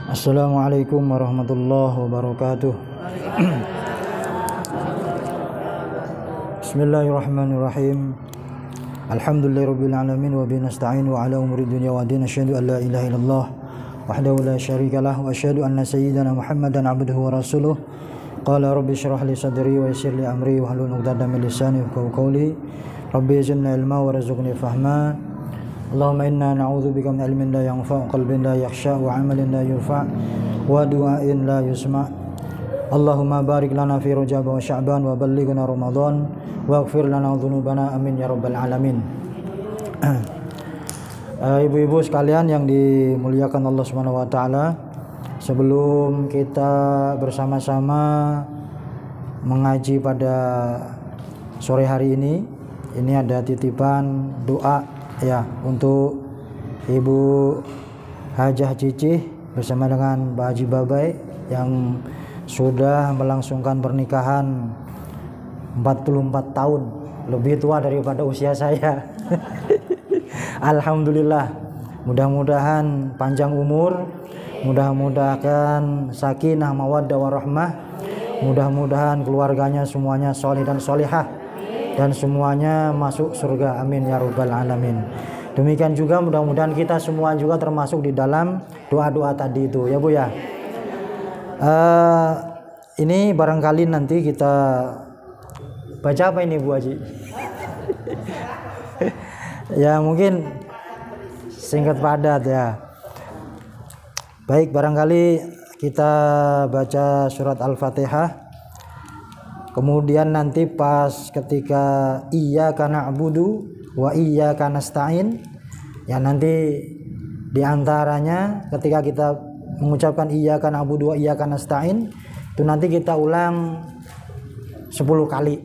Assalamualaikum warahmatullahi wabarakatuh. Bismillahirrahmanirrahim. Alhamdulillahirabbil alamin wa bihi nasta'in wa ala umuri dunya wa din. Asyhadu an la ilaha illallah wahdahu la syarika lah wa asyhadu anna sayyidana Muhammadan abduhu wa rasuluh. Qala rabbi shrah li sadri wa yassir li amri wa hlul 'uqdatam min lisani yafqahu qawli. Rabbi zidni ilma wa rzuqni fahma. Allahumma inna na'udzubika min ilmin la yanfa', qalbin la yakhsha, wa 'amalin la yurfa', wa du'ain la yusma'. Allahumma barik lana fi Rajab wa Sya'ban wa ballighna Ramadan waghfir lana dzunubana amin ya rabbal alamin. Ibu-ibu sekalian yang dimuliakan Allah Subhanahu wa taala, sebelum kita bersama-sama mengaji pada sore hari ini ada titipan doa ya untuk Ibu Hajah Cicih bersama dengan Pak Haji Babai yang sudah melangsungkan pernikahan 44 tahun, lebih tua daripada usia saya. Alhamdulillah, mudah-mudahan panjang umur, mudah-mudahan sakinah mawaddah warahmah, mudah-mudahan keluarganya semuanya soleh dan solehah, dan semuanya masuk surga, amin ya rabbal alamin. Demikian juga mudah-mudahan kita semua juga termasuk di dalam doa-doa tadi itu ya Bu ya. Ini barangkali nanti kita baca apa ini Bu Haji? Ya mungkin singkat padat ya. Baik, barangkali kita baca surat Al-Fatihah. Kemudian nanti pas ketika iyyaka na'budu wa iyyaka nasta'in, ya nanti diantaranya ketika kita mengucapkan iyyaka na'budu wa iyyaka nasta'in itu nanti kita ulang 10 kali.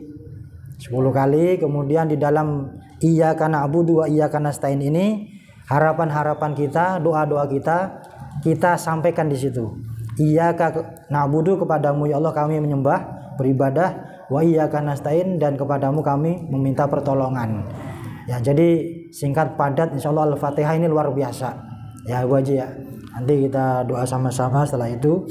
10 kali, kemudian di dalam iyyaka na'budu wa iyyaka nasta'in ini harapan-harapan kita, doa-doa kita sampaikan di situ. Iyyaka na'budu, kepadamu ya Allah kami menyembah, beribadah, wa iyyaka nasta'in, dan kepadamu kami meminta pertolongan. Ya, jadi singkat padat, insyaallah Al-Fatihah ini luar biasa. Ya Bu Haji ya. Nanti kita doa sama-sama setelah itu.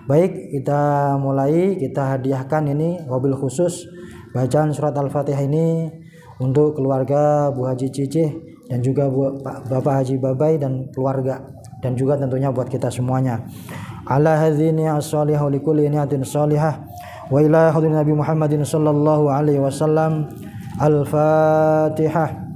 Baik, kita mulai, kita hadiahkan ini wabil khusus bacaan surat Al-Fatihah ini untuk keluarga Bu Haji Cicih dan juga Bapak Haji Babai dan keluarga, dan juga tentunya buat kita semuanya. Ala hadzini as-salihah li kulli niyatin salihah wa ila hadrin Nabi Muhammadin sallallahu alaihi wasallam. Al-Fatihah.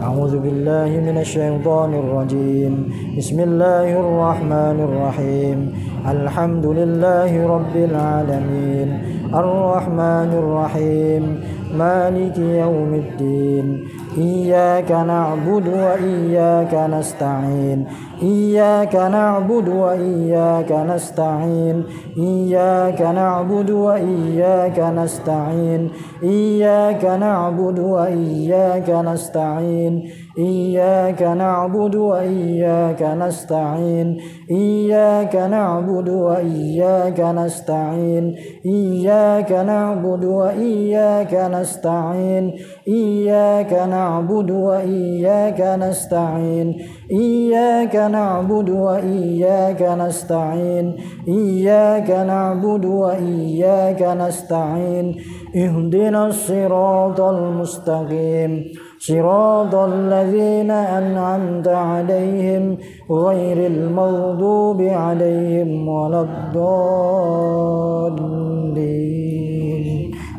A'udzu billahi minasyaitonir rajim. Bismillahirrahmanirrahim. Alhamdulillahi rabbil alamin. Arrahmanir rahim. Maliki yaumiddin. Iyyaka na'budu wa iyyaka nasta'in. Iyyaka na'budu wa iyyaka nasta'in. Iyyaka na'budu wa iyyaka nasta'in. Iyyaka na'budu wa iyyaka nasta'in. Iyyaka na'budu wa iyyaka nasta'in. Iyyaka na'budu wa iyyaka nasta'in. Iyyaka na'budu wa iyyaka nasta'in. Iyyaka na'budu wa iyyaka nasta'in. Iyyaka na'budu wa iyyaka nasta'in. Iyyaka na'budu wa iyyaka nasta'in. Ihdinas siratal mustaqim. Siratal ladzina an'amta 'alaihim ghairil maghdubi 'alaihim waladdallin.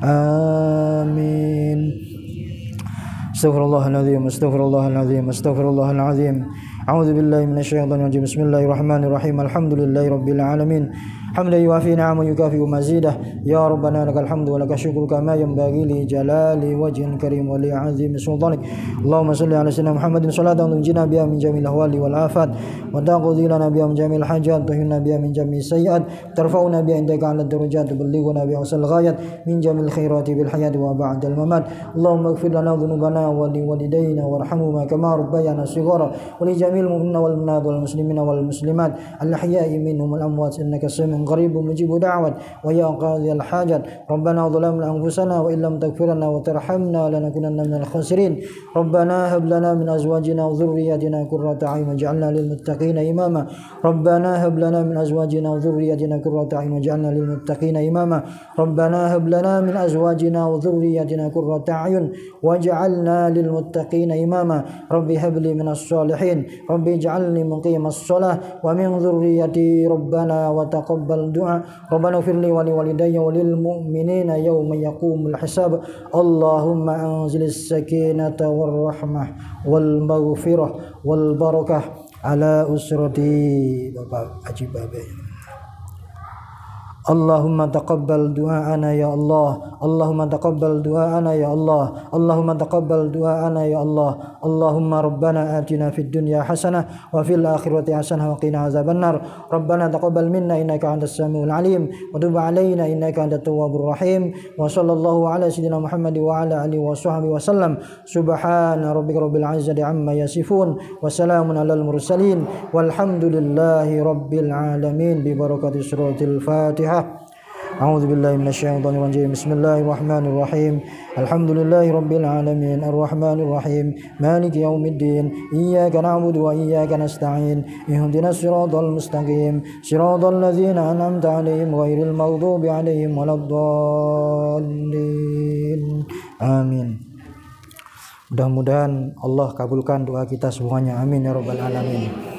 Amin. Astaghfirullahaladzim, astaghfirullahaladzim, astaghfirullahaladzim. A'udzu billahi minasyaitonir rajim. Bismillahirrahmanirrahim. Alhamdulillahirabbil alamin. Hamdan yuwafi ni'amahu yukafi'u mazidah. Ya Rabbana lakal hamdu wa lakal syukru kama yanbaghi li jalali wajhil karim wa li 'azimi sultanik. Allahumma shalli ala sayyidina Muhammadin salatan tunjina biha min jamil ahwali wal afat wa taqdi lana biha min jamil hajat, tuhina biha min jamil sayyi'at, tarfa'una biha indaka 'ala darajat, tuballighuna biha asal ghayat min jamil khairati bil hayat wa ba'dal mamat. Allahumma ighfir lana dhunubana wa li walidayna warhamhuma kama rabbayana shighara wa li jamil mu'minina wal mu'minat wal muslimina wal muslimat al-ahya'i minhum wal amwat innaka sami'un qaribun mujibud da'wat wa ya qadhiyal hajat rabbana zalamna anfusana wa illam taghfir lana wa tarhamna lanakunanna minal khasirin rabbana hab lana min azwajina wa dhurriyyatina qurrata a'yun waj'alna lil muttaqina imama rabbana hab lana min azwajina wa dhurriyyatina qurrata a'yun waj'alna lil muttaqina imama rabbana hab lana min azwajina wa dhurriyyatina qurrata a'yun waj'alna lil muttaqina imama rabbi hab li minas solihin rabbi ij'alni muqimas shalah wa min dhurriyyati rabbana wa taqabbal du'a rabbana ighfir li wa li walidayya wa lil mu'minina yawma yaqumul hisab Allahumma anzilis sakinata war rahmah wal maghfirah wal barakah ala usrati Bapak Haji Babe. Allahumma taqabbal du'aana ya Allah Allahumma taqabbal du'aana ya Allah Allahumma taqabbal du'aana ya Allah Allahumma rabbana atina fid dunya hasanah wa fil akhirati hasanah wa qina azabannar rabbana taqabbal minna innaka antas samiul alim wa tub alaina innaka antat tawwabur rahim wa sallallahu ala sayyidina Muhammad wa ala alihi wa sahbihi wa sallam subhana rabbika rabbil izzati amma yasifun wa salamun alal mursalin walhamdulillahi rabbil alamin bi barakati suratil Fatihah. A'udzu billahi minasyaitonir rajim. Bismillahirrahmanirrahim. Alhamdulillahi rabbil alamin arrahmanir rahim maliki yaumiddin iyyaka na'budu wa iyyaka nasta'in ihdinas siratal mustaqim siratal ladzina an'amta 'alaihim ghairil maghdubi 'alaihim waladdallin. Amin. Mudah-mudahan Allah kabulkan doa kita semuanya. Amin ya rabbal alamin.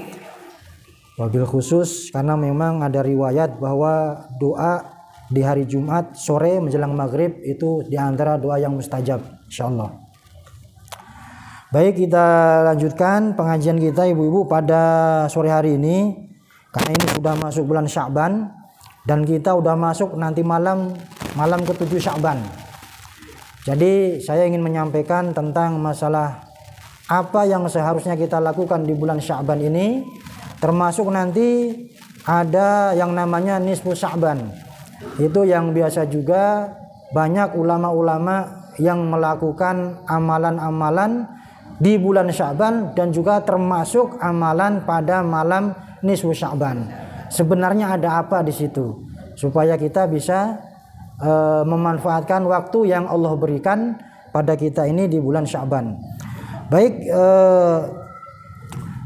Wabil khusus karena memang ada riwayat bahwa doa di hari Jumat sore menjelang maghrib itu diantara doa yang mustajab insyaallah. Baik, kita lanjutkan pengajian kita ibu-ibu pada sore hari ini karena ini sudah masuk bulan Sya'ban dan kita udah masuk nanti malam ke-7 Sya'ban. Jadi saya ingin menyampaikan tentang masalah apa yang seharusnya kita lakukan di bulan Sya'ban ini. Termasuk nanti ada yang namanya nisfu Sya'ban. Itu yang biasa juga banyak ulama-ulama yang melakukan amalan-amalan di bulan Sya'ban dan juga termasuk amalan pada malam nisfu Sya'ban. Sebenarnya ada apa di situ? Supaya kita bisa memanfaatkan waktu yang Allah berikan pada kita ini di bulan Sya'ban. Baik,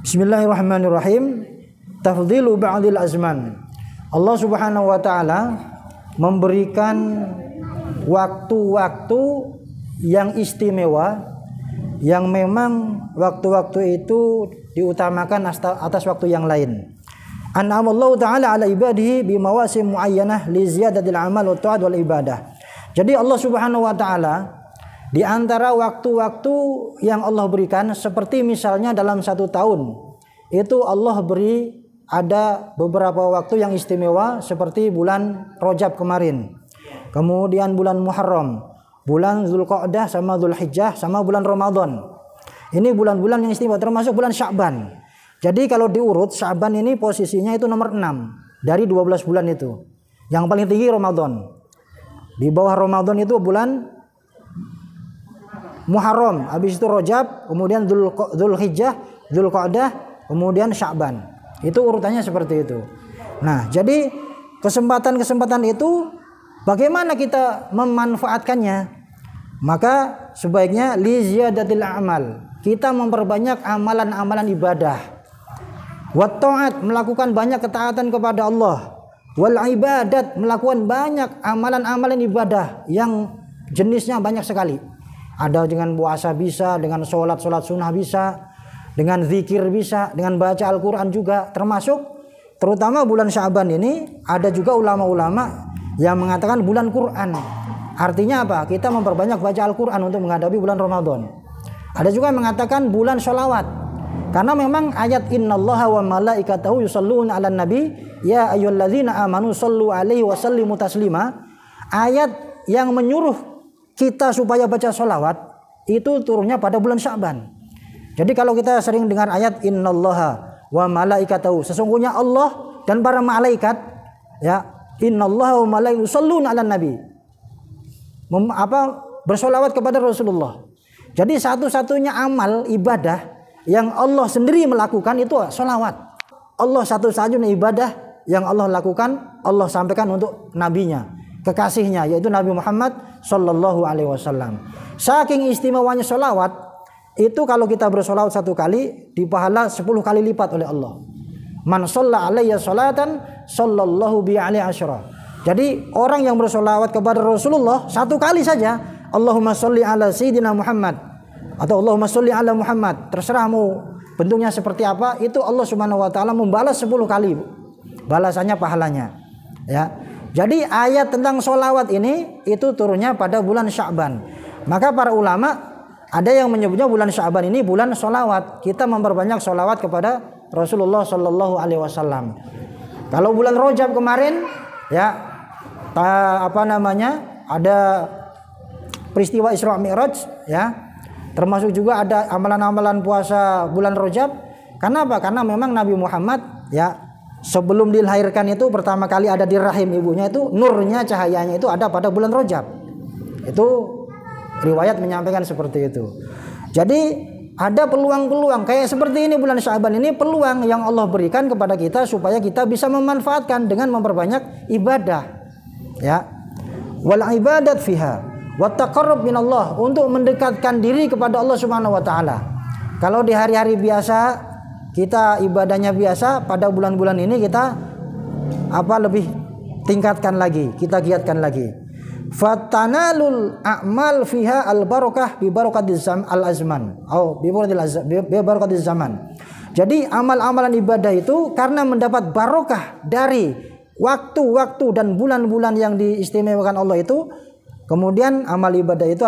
Bismillahirrahmanirrahim. Tafdilu ba'dil azman. Allah Subhanahu wa taala memberikan waktu-waktu yang istimewa yang memang waktu-waktu itu diutamakan atas waktu yang lain. An'amallahu taala ala ibadihi bi mawasim muayyanah li ziyadatil amal wa ta'at wal ibadah. Jadi Allah Subhanahu wa taala di antara waktu-waktu yang Allah berikan seperti misalnya dalam 1 tahun itu Allah beri ada beberapa waktu yang istimewa seperti bulan Rajab kemarin. Kemudian bulan Muharram, bulan Dzulqa'dah sama Dzulhijjah sama bulan Ramadan. Ini bulan-bulan yang istimewa termasuk bulan Sya'ban. Jadi kalau diurut Sya'ban ini posisinya itu nomor 6 dari 12 bulan itu. Yang paling tinggi Ramadan. Di bawah Ramadan itu bulan Muharram, habis itu Rajab, kemudian Dzulhijjah, Dzulqa'dah, kemudian Sya'ban. Itu urutannya seperti itu. Nah, jadi kesempatan-kesempatan itu bagaimana kita memanfaatkannya? Maka sebaiknya li ziyadatil amal. Kita memperbanyak amalan-amalan ibadah. Wa ta'at, melakukan banyak ketaatan kepada Allah. Wal ibadat, melakukan banyak amalan-amalan ibadah yang jenisnya banyak sekali. Ada dengan puasa bisa, dengan sholat sunnah bisa, dengan zikir bisa, dengan baca Al-Quran juga. Termasuk terutama bulan Sya'ban ini ada juga ulama-ulama yang mengatakan bulan Quran. Artinya apa? Kita memperbanyak baca Al-Quran untuk menghadapi bulan Ramadan. Ada juga yang mengatakan bulan sholawat. Karena memang ayat innallaha wa malaikatahu yusholluna 'alan nabi ya ayyuhalladzina amanu shollu 'alaihi wa sallimu taslima. Ayat yang menyuruh kita supaya baca sholawat itu turunnya pada bulan Sya'ban. Jadi kalau kita sering dengar ayat innallaha wa malaikatahu, sesungguhnya Allah dan para malaikat, ya, innallaha wa malaikatahu yusholluna 'alan nabi. Bersolawat kepada Rasulullah. Jadi satu-satunya amal ibadah yang Allah sendiri melakukan itu sholawat. Allah satu-satunya ibadah yang Allah lakukan, Allah sampaikan untuk nabinya, kekasihnya, yaitu Nabi Muhammad sallallahu alaihi wasallam. Saking istimewanya sholawat, itu kalau kita bersolawat 1 kali dipahala 10 kali lipat oleh Allah. Man shalla alayya sholatan sallallahu bi alaihi asyra. Jadi orang yang bersolawat kepada Rasulullah 1 kali saja, Allahumma sholli ala sayyidina Muhammad atau Allahumma sholli ala Muhammad, terserah mau bentuknya seperti apa, itu Allah Subhanahu wa taala membalas 10 kali balasannya, pahalanya. Ya. Jadi ayat tentang sholawat ini itu turunnya pada bulan Sya'ban. Maka para ulama ada yang menyebutnya bulan Sya'ban ini bulan sholawat. Kita memperbanyak sholawat kepada Rasulullah Shallallahu Alaihi Wasallam. Kalau bulan Rajab kemarin, ya ada peristiwa Isra Mi'raj, ya, termasuk juga ada amalan-amalan puasa bulan Rajab. Kenapa? Karena memang Nabi Muhammad, ya, sebelum dilahirkan itu pertama kali ada di rahim ibunya itu nurnya, cahayanya itu ada pada bulan Rajab. Itu riwayat menyampaikan seperti itu. Jadi ada peluang-peluang kayak seperti ini, bulan Sya'ban ini peluang yang Allah berikan kepada kita supaya kita bisa memanfaatkan dengan memperbanyak ibadah, ya. Wal ibadat fiha wa taqarrub minallah, untuk mendekatkan diri kepada Allah Subhanahu wa taala. Kalau di hari-hari biasa kita ibadahnya biasa, pada bulan-bulan ini kita lebih tingkatkan lagi, kita giatkan lagi. Fatanalul a'mal fiha al barakah bi barakatiz al-azman atau bi barakatiz zaman. Jadi amal-amalan ibadah itu karena mendapat barokah dari waktu-waktu dan bulan-bulan yang diistimewakan Allah itu, kemudian amal ibadah itu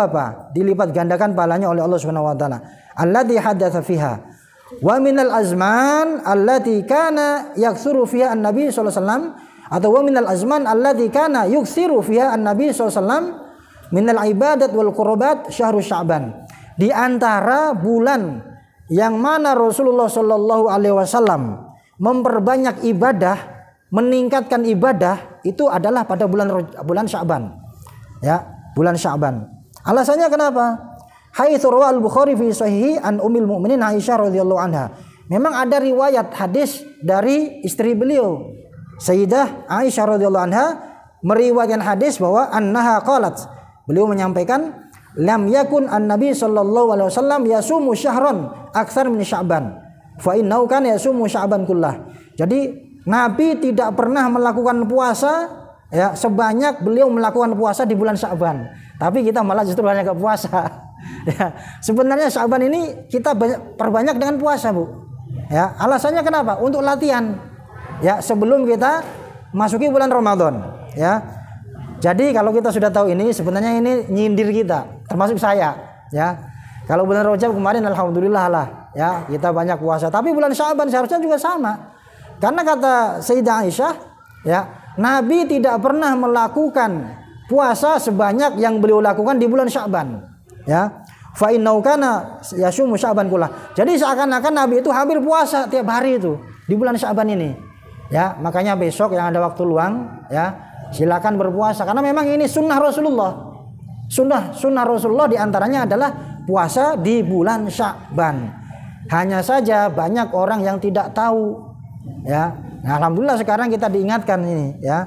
dilipat gandakan pahalanya oleh Allah Subhanahu wa taala. Alladzi hadatsa fiha wa minal azman allati kana yaktsuru fiha an-nabi sallallahu alaihi wasallam, atau wa minal azman allati kana yuksiru fiha an-nabi sallallahu alaihi wasallam minal ibadat wal qurbat syahrus Sya'ban. Di antara bulan yang mana Rasulullah sallallahu alaihi wasallam memperbanyak ibadah, meningkatkan ibadah, itu adalah pada bulan Sya'ban. Ya, bulan Sya'ban. Alasannya kenapa? Haitsu rawa al-Bukhari fi sahihi an ummil mukminin Aisyah radhiyallahu anha. Memang ada riwayat hadis dari istri beliau, Sayyidah Aisyah radhiyallahu anha, meriwayatkan hadis bahwa annaha qalat, beliau menyampaikan, lam yakun an-nabi sallallahu alaihi wasallam yasumu syahran aktsar min Sya'ban fa innahu kana yasumu Sya'ban kullah. Jadi Nabi tidak pernah melakukan puasa, ya, sebanyak beliau melakukan puasa di bulan Sya'ban. Tapi kita malah justru banyak puasa. Ya, sebenarnya Sya'ban ini kita perbanyak dengan puasa, Bu. Ya, alasannya kenapa? Untuk latihan. Ya, sebelum kita masuki bulan Ramadan, ya. Jadi kalau kita sudah tahu ini, sebenarnya ini nyindir kita, termasuk saya, ya. Kalau bulan Rajab kemarin alhamdulillah lah, ya, kita banyak puasa. Tapi bulan Sya'ban seharusnya juga sama. Karena kata Sayyidah Aisyah, ya, Nabi tidak pernah melakukan puasa sebanyak yang beliau lakukan di bulan Sya'ban, ya. Fa innahu kana yasumu Sya'ban kullah. Jadi seakan-akan Nabi itu hampir puasa tiap hari itu di bulan Sya'ban ini. Ya, makanya besok yang ada waktu luang, ya, silakan berpuasa karena memang ini sunnah Rasulullah. Sunnah Rasulullah diantaranya adalah puasa di bulan Sya'ban. Hanya saja banyak orang yang tidak tahu, ya. Nah, alhamdulillah sekarang kita diingatkan ini, ya.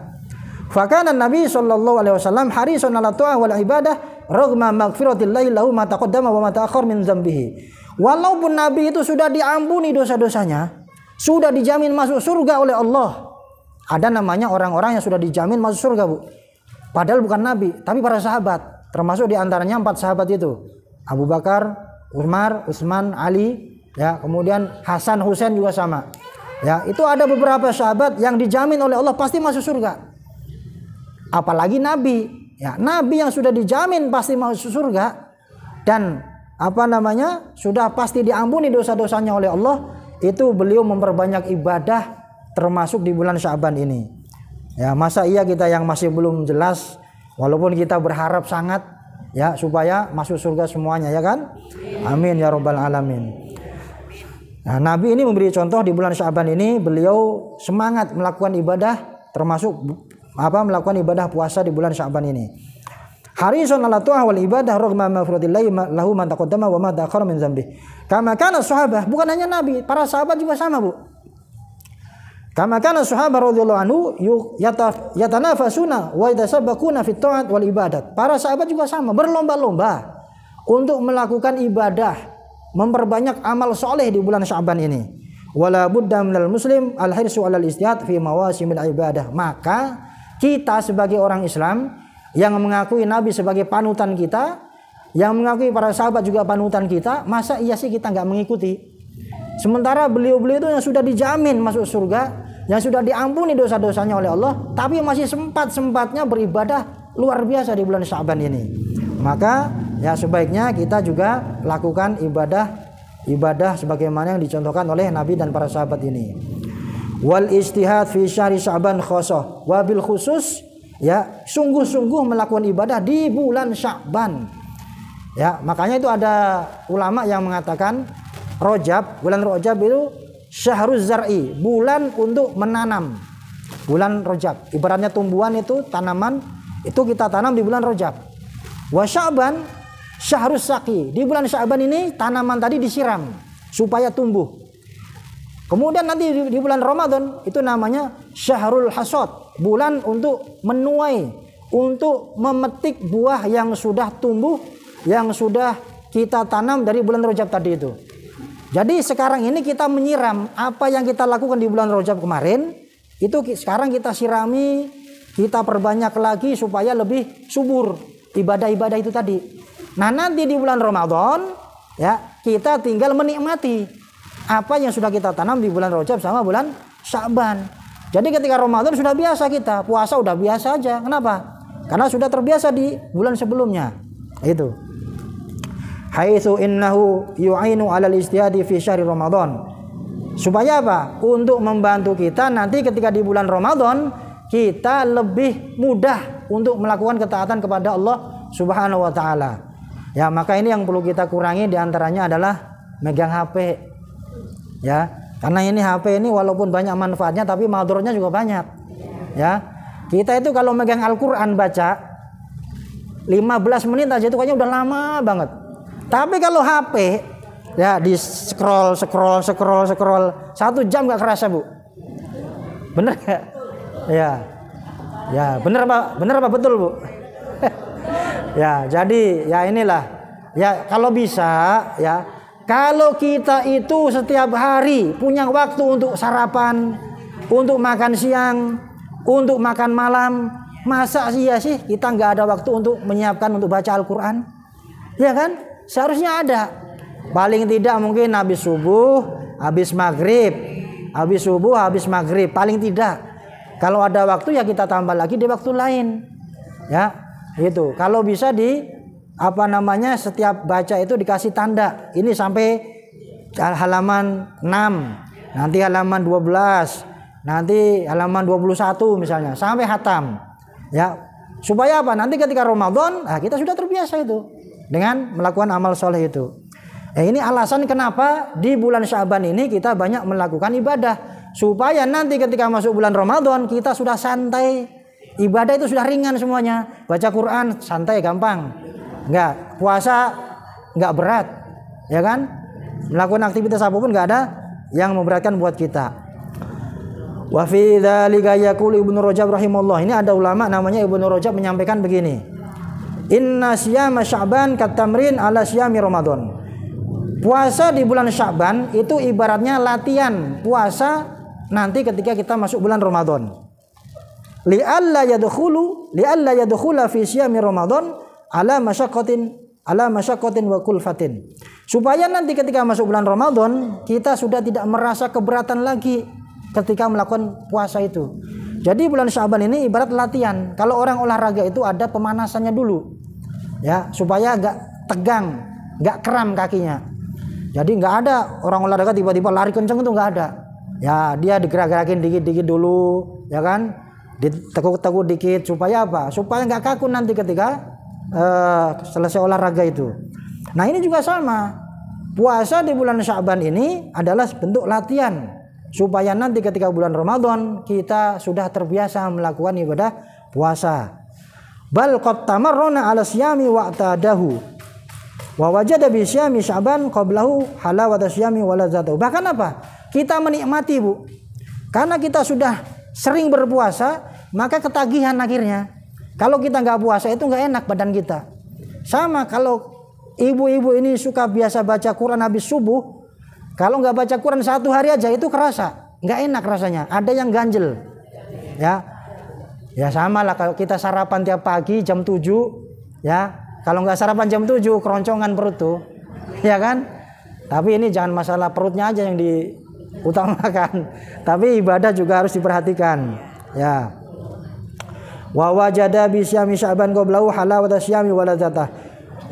Fa kana Nabi sallallahu alaihi wasallam harisun ala ta'ah wal ibadah raghma maghfiratillahi lahu ma taqaddama wa ma ta'akhkhar min dzambihi. Walaupun Nabi itu sudah diampuni dosa-dosanya, sudah dijamin masuk surga oleh Allah. Ada namanya orang-orang yang sudah dijamin masuk surga, Bu. Padahal bukan Nabi, tapi para sahabat. Termasuk diantaranya 4 sahabat itu. Abu Bakar, Umar, Utsman, Ali, ya, kemudian Hasan, Husain juga sama. Ya, itu ada beberapa sahabat yang dijamin oleh Allah pasti masuk surga. Apalagi Nabi, ya, Nabi yang sudah dijamin pasti masuk surga dan sudah pasti diampuni dosa-dosanya oleh Allah. Itu beliau memperbanyak ibadah termasuk di bulan Sya'ban ini. Ya, masa iya kita yang masih belum jelas, walaupun kita berharap sangat, ya, supaya masuk surga semuanya, ya kan? Amin ya rabbal alamin. Nah, Nabi ini memberi contoh di bulan Sya'ban ini beliau semangat melakukan ibadah, termasuk melakukan ibadah puasa di bulan Sya'ban ini. Harisun ala ta'ah wal ibadah ragma mafradillahi lahu man taqaddama wa ma ta'akhkhara min dzambi. Kama kana sahabah, bukan hanya Nabi, para sahabat juga sama, Bu. Kama kana sahabat radhiyallahu anhu yatanafasuna wa yatasabaquna fit ta'at wal ibadat. Para sahabat juga sama, berlomba-lomba untuk melakukan ibadah, memperbanyak amal soleh di bulan Sya'ban ini. Wala budda minal muslim al-hirsu 'alal ijtihad fi mawasimil ibadah. Maka kita sebagai orang Islam yang mengakui Nabi sebagai panutan kita, yang mengakui para sahabat juga panutan kita, masa iya sih kita nggak mengikuti? Sementara beliau-beliau itu yang sudah dijamin masuk surga, yang sudah diampuni dosa-dosanya oleh Allah, tapi masih sempat-sempatnya beribadah luar biasa di bulan Sya'ban ini. Maka ya sebaiknya kita juga lakukan ibadah sebagaimana yang dicontohkan oleh Nabi dan para sahabat ini. Wal ijtihad fi syahri Sya'ban khosoh, wabil khusus ya sungguh-sungguh melakukan ibadah di bulan Sya'ban. Ya, makanya itu ada ulama yang mengatakan bulan Rajab itu syahruz zar'i, bulan untuk menanam. Bulan Rajab, ibaratnya tumbuhan itu, tanaman itu kita tanam di bulan Rajab. Wa Sya'ban syahrus saqi, di bulan Sya'ban ini tanaman tadi disiram supaya tumbuh. Kemudian nanti di bulan Ramadan itu namanya syahrul hasad, bulan untuk menuai, untuk memetik buah yang sudah tumbuh, yang sudah kita tanam dari bulan Rajab tadi itu. Jadi sekarang ini kita menyiram apa yang kita lakukan di bulan Rajab kemarin, itu sekarang kita sirami, kita perbanyak lagi supaya lebih subur ibadah-ibadah itu tadi. Nah, nanti di bulan Ramadan ya kita tinggal menikmati apa yang sudah kita tanam di bulan Rajab sama bulan Sya'ban. Jadi ketika Ramadan sudah biasa kita, puasa udah biasa aja. Kenapa? Karena sudah terbiasa di bulan sebelumnya. Itu. Haitsu innahu yu'inu 'alal ijtihadi fi syahri Ramadan. Supaya apa? Untuk membantu kita nanti ketika di bulan Ramadan kita lebih mudah untuk melakukan ketaatan kepada Allah Subhanahu wa taala. Ya, maka ini yang perlu kita kurangi diantaranya adalah megang HP. Ya, karena ini HP ini walaupun banyak manfaatnya tapi madornya juga banyak. Ya, kita itu kalau megang Al-Quran baca 15 menit aja itu kayaknya udah lama banget. Tapi kalau HP ya di scroll 1 jam gak kerasa, Bu. Bener gak? Ya bener apa betul, Bu? Ya, jadi ya inilah ya, kalau bisa ya, kalau kita itu setiap hari punya waktu untuk sarapan, untuk makan siang, untuk makan malam, masa iya sih kita nggak ada waktu untuk menyiapkan untuk baca Al-Quran? Ya kan? Seharusnya ada. Paling tidak mungkin habis subuh, habis maghrib, habis subuh, habis maghrib. Paling tidak. Kalau ada waktu ya kita tambah lagi di waktu lain. Ya, itu. Kalau bisa setiap baca itu dikasih tanda. Ini sampai halaman 6, nanti halaman 12, nanti halaman 21 misalnya, sampai khatam. Ya, supaya apa? Nanti ketika Ramadan, kita sudah terbiasa itu dengan melakukan amal soleh itu. Ini alasan kenapa di bulan Sya'ban ini kita banyak melakukan ibadah, supaya nanti ketika masuk bulan Ramadan kita sudah santai, ibadah itu sudah ringan semuanya. Baca Quran santai, gampang. Enggak, puasa enggak berat, ya kan? Melakukan aktivitas apapun enggak ada yang memberatkan buat kita. Wa fi dzalika yaqulu Ibnu Rajab rahimahullah. Ini ada ulama namanya Ibnu Rajab menyampaikan begini. Inna siyama Sya'ban katamrin ala siyami Ramadan. Puasa di bulan Sya'ban itu ibaratnya latihan puasa nanti ketika kita masuk bulan Ramadan. Li'alla yadkhula fi siyami Ramadan ala masyaqqatin wa kulfatin. Supaya nanti ketika masuk bulan Ramadan kita sudah tidak merasa keberatan lagi ketika melakukan puasa itu. Jadi bulan Sya'ban ini ibarat latihan. Kalau orang olahraga itu ada pemanasannya dulu. Ya, supaya enggak tegang, enggak kram kakinya. Jadi enggak ada orang olahraga tiba-tiba lari kenceng, itu enggak ada. Ya, dia digerak-gerakin dikit-dikit dulu, ya kan? Ditekuk-tekuk dikit supaya apa? Supaya enggak kaku nanti ketika selesai olahraga itu. Nah, ini juga sama. Puasa di bulan Sya'ban ini adalah bentuk latihan supaya nanti ketika bulan Ramadan kita sudah terbiasa melakukan ibadah puasa. Bal qad tamarrana 'ala siyami wa'tadahu. Wa wajada bi siyami Sya'ban qablahu halawata siyami wa ladzatahu. Bahkan apa? Kita menikmati, Bu. Karena kita sudah sering berpuasa, maka ketagihan akhirnya. Kalau kita nggak puasa itu nggak enak badan kita. Sama kalau ibu-ibu ini suka biasa baca Quran habis subuh, kalau nggak baca Quran 1 hari aja itu kerasa, nggak enak rasanya. Ada yang ganjel, ya sama lah kalau kita sarapan tiap pagi jam 7, ya kalau nggak sarapan jam 7 keroncongan perut tuh, ya kan? Tapi ini jangan masalah perutnya aja yang diutamakan, tapi ibadah juga harus diperhatikan, ya. Wa wajada bi syami Sya'ban qablahu halawata syami wa ladzatah.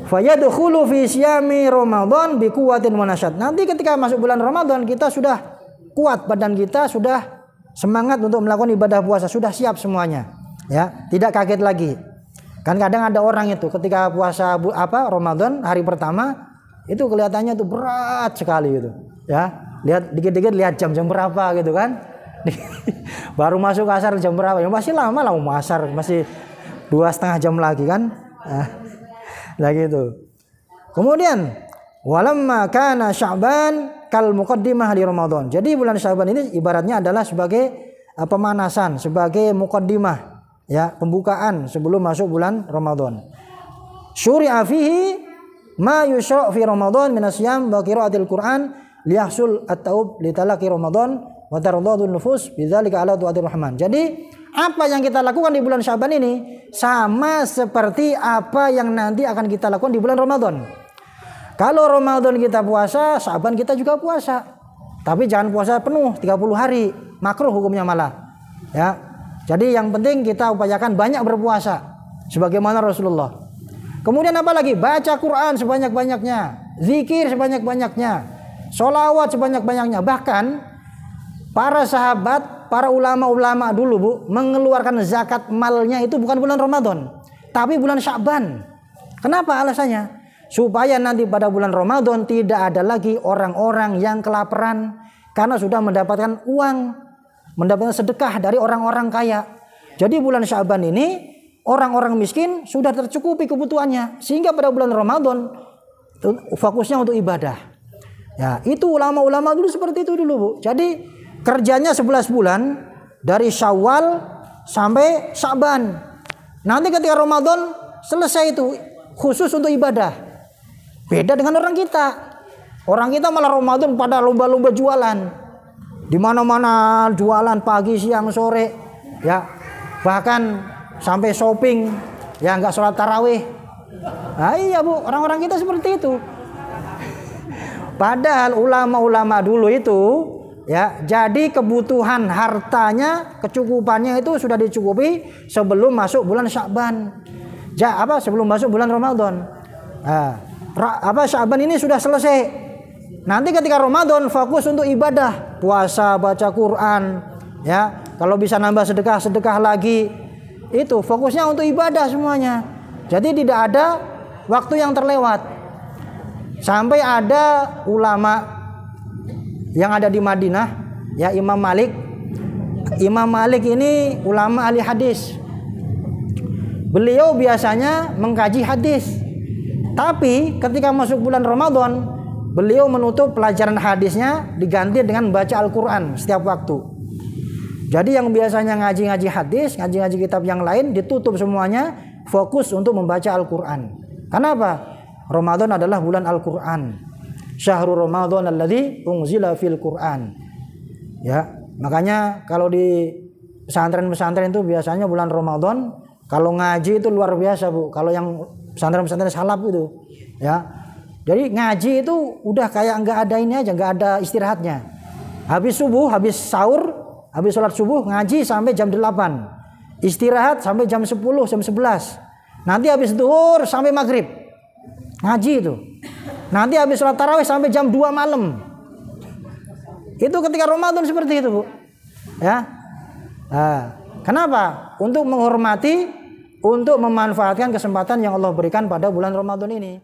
Fayadkhulu fi syami Ramadan bi quwwatin wa nasyad. Nanti ketika masuk bulan Ramadan kita sudah kuat, badan kita sudah semangat untuk melakukan ibadah puasa, sudah siap semuanya, ya, tidak kaget lagi. Kan kadang ada orang itu ketika puasa Ramadan hari pertama itu kelihatannya tuh berat sekali gitu, ya. Lihat dikit-dikit lihat jam berapa gitu kan. Baru masuk asar jam berapa? Ya masih lama lah mau asar, masih 2,5 jam lagi kan. Lagi itu. Kemudian walamma kana Sya'ban kal muqaddimah li Ramadan. Jadi bulan Sya'ban ini ibaratnya adalah sebagai pemanasan, sebagai muqaddimah, ya, pembukaan sebelum masuk bulan Ramadan. Syuri'a fihi ma yusyra' fi Ramadan min asyam wa qiraatil Qur'an liyahsul at-taub li talaqi Ramadan wa tardadun nufus bidzalika ala tu'atir rahman. Jadi apa yang kita lakukan di bulan Sya'ban ini sama seperti apa yang nanti akan kita lakukan di bulan Ramadan. Kalau Ramadan kita puasa, Sya'ban kita juga puasa. Tapi jangan puasa penuh 30 hari, makruh hukumnya malah. Ya. Jadi yang penting kita upayakan banyak berpuasa sebagaimana Rasulullah. Kemudian apa lagi? Baca Quran sebanyak-banyaknya, zikir sebanyak-banyaknya, sholawat sebanyak-banyaknya. Bahkan para sahabat, para ulama-ulama dulu, Bu, mengeluarkan zakat malnya itu bukan bulan Ramadan, tapi bulan Sya'ban. Kenapa alasannya? Supaya nanti pada bulan Ramadan tidak ada lagi orang-orang yang kelaparan karena sudah mendapatkan uang, mendapatkan sedekah dari orang-orang kaya. Jadi bulan Sya'ban ini orang-orang miskin sudah tercukupi kebutuhannya, sehingga pada bulan Ramadan fokusnya untuk ibadah. Ya, itu ulama-ulama dulu seperti itu dulu, Bu. Jadi kerjanya 11 bulan dari Syawal sampai Sya'ban. Nanti ketika Ramadan selesai itu khusus untuk ibadah. Beda dengan orang kita. Orang kita malah Ramadan pada lomba-lomba jualan. Di mana-mana jualan pagi, siang, sore, ya. Bahkan sampai shopping, ya enggak sholat tarawih. Nah, iya, Bu, orang-orang kita seperti itu. Padahal ulama-ulama dulu itu, ya, jadi kebutuhan hartanya, kecukupannya itu sudah dicukupi sebelum masuk bulan Sya'ban. Sebelum masuk bulan Ramadan. Sya'ban ini sudah selesai. Nanti ketika Ramadan fokus untuk ibadah, puasa, baca Quran, ya. Kalau bisa nambah sedekah lagi. Itu fokusnya untuk ibadah semuanya. Jadi tidak ada waktu yang terlewat. Sampai ada ulama yang ada di Madinah, ya, Imam Malik. Imam Malik ini ulama ahli hadis. Beliau biasanya mengkaji hadis. Tapi ketika masuk bulan Ramadan, beliau menutup pelajaran hadisnya diganti dengan baca Al-Quran setiap waktu. Jadi yang biasanya ngaji-ngaji hadis, ngaji-ngaji kitab yang lain ditutup semuanya, fokus untuk membaca Al-Quran. Kenapa? Ramadan adalah bulan Al-Quran. Syahrul Ramadan alladzi unzila fil Quran. Ya, makanya kalau di pesantren-pesantren itu biasanya bulan Ramadan kalau ngaji itu luar biasa, Bu. Kalau yang pesantren-pesantren salaf itu, ya. Jadi ngaji itu udah kayak enggak ada ini aja, enggak ada istirahatnya. Habis subuh, habis sahur, habis sholat subuh ngaji sampai jam 8. Istirahat sampai jam 10, jam 11. Nanti habis zuhur sampai maghrib. Ngaji itu. Nanti habis sholat tarawih sampai jam 2 malam. Itu ketika Ramadan seperti itu, Bu. Ya. Kenapa? Untuk menghormati, untuk memanfaatkan kesempatan yang Allah berikan pada bulan Ramadan ini.